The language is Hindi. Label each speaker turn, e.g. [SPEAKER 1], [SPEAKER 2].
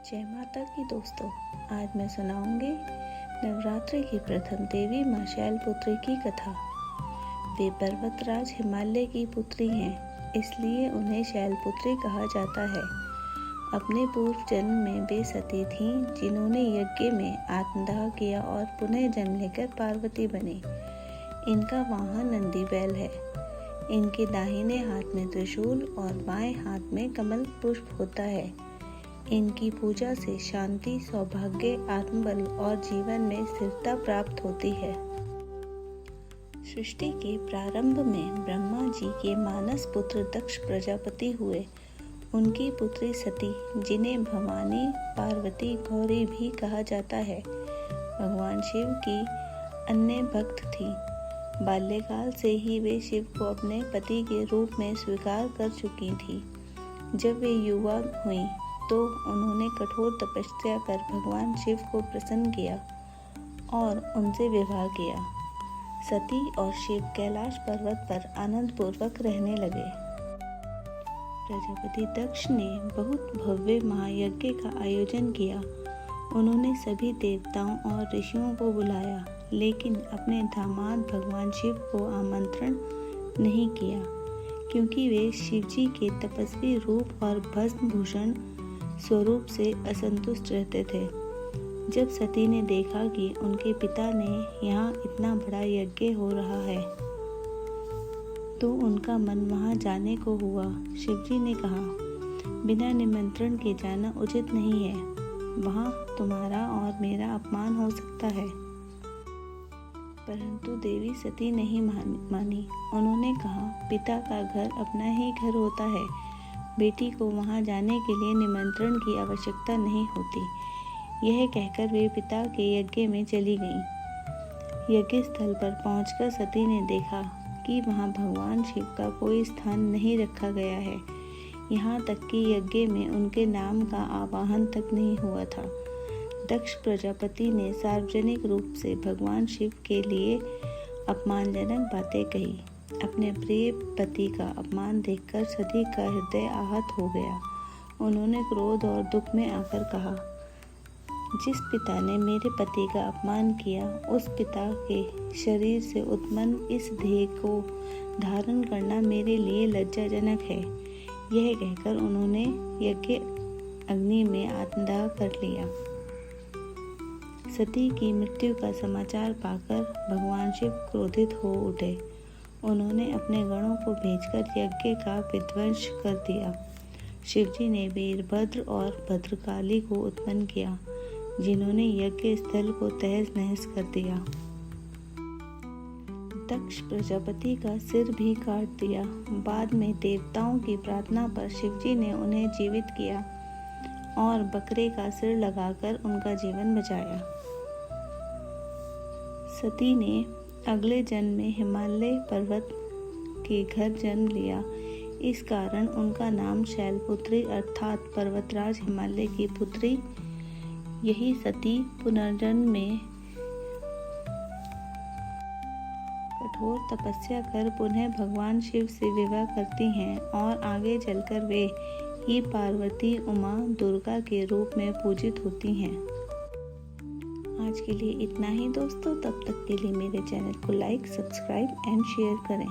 [SPEAKER 1] जय माता की दोस्तों, आज मैं सुनाऊंगी नवरात्रि की प्रथम देवी मां शैलपुत्री की कथा। वे पर्वतराज हिमालय की पुत्री हैं, इसलिए उन्हें शैलपुत्री कहा जाता है। अपने पूर्व जन्म में वे सती थीं, जिन्होंने यज्ञ में आत्मदाह किया और पुनः जन्म लेकर पार्वती बनी। इनका वाहन नंदी बैल है। इनके दाहिने हाथ में त्रिशूल और बाएं हाथ में कमल पुष्प होता है। इनकी पूजा से शांति, सौभाग्य, आत्मबल और जीवन में स्थिरता प्राप्त होती है। सृष्टि के प्रारंभ में ब्रह्मा जी के मानस पुत्र दक्ष प्रजापति हुए। उनकी पुत्री सती, जिन्हें भवानी, पार्वती, गौरी भी कहा जाता है, भगवान शिव की अन्य भक्त थी। बाल्यकाल से ही वे शिव को अपने पति के रूप में स्वीकार कर चुकी थी। जब वे युवा हुईं तो उन्होंने कठोर तपस्या कर भगवान शिव को प्रसन्न किया और उनसे विवाह किया। सती और शिव कैलाश पर्वत पर आनंद पूर्वक रहने लगे। प्रजापति दक्ष ने बहुत भव्य महायज्ञ का आयोजन किया। उन्होंने सभी देवताओं और ऋषियों को बुलाया, लेकिन अपने दामाद भगवान शिव को आमंत्रण नहीं किया, क्योंकि वे शिवजी के तपस्वी रूप और भस्म भूषण स्वरूप से असंतुष्ट रहते थे। जब सती ने देखा कि उनके पिता ने यहाँ इतना बड़ा यज्ञ हो रहा है, तो उनका मन वहाँ जाने को हुआ। शिवजी ने कहा, बिना निमंत्रण के जाना उचित नहीं है। वहाँ तुम्हारा और मेरा अपमान हो सकता है। परंतु देवी सती नहीं मानी। उन्होंने कहा, पिता का घर अपना ही घर होता है। बेटी को वहां जाने के लिए निमंत्रण की आवश्यकता नहीं होती। यह कहकर वे पिता के यज्ञ में चली गईं। यज्ञ स्थल पर पहुंचकर सती ने देखा कि वहां भगवान शिव का कोई स्थान नहीं रखा गया है। यहाँ तक कि यज्ञ में उनके नाम का आवाहन तक नहीं हुआ था। दक्ष प्रजापति ने सार्वजनिक रूप से भगवान शिव के लिए अपमानजनक बातें कही। अपने प्रिय पति का अपमान देखकर सती का हृदय आहत हो गया। उन्होंने क्रोध और दुख में आकर कहा, जिस पिता ने मेरे पति का अपमान किया, उस पिता के शरीर से उत्पन्न इस देह को धारण करना मेरे लिए लज्जाजनक है। यह कहकर उन्होंने यज्ञ अग्नि में आत्मदाह कर लिया। सती की मृत्यु का समाचार पाकर भगवान शिव क्रोधित हो उठे। उन्होंने अपने गणों को भेजकर यज्ञ का विध्वंस कर दिया। शिवजी ने वीरभद्र और भद्रकाली को उत्पन्न किया, जिन्होंने यज्ञ स्थल को तहस नहस कर दिया। दक्ष प्रजापति का सिर भी काट दिया। बाद में देवताओं की प्रार्थना पर शिवजी ने उन्हें जीवित किया और बकरे का सिर लगाकर उनका जीवन बचाया। सती ने अगले जन्म में हिमालय पर्वत के घर जन्म लिया। इस कारण उनका नाम शैलपुत्री अर्थात पर्वतराज हिमालय की पुत्री। यही सती पुनर्जन्म में कठोर तपस्या कर पुनः भगवान शिव से विवाह करती हैं और आगे चलकर वे ही पार्वती, उमा, दुर्गा के रूप में पूजित होती हैं। आज के लिए इतना ही दोस्तों। तब तक के लिए मेरे चैनल को लाइक, सब्सक्राइब एंड शेयर करें।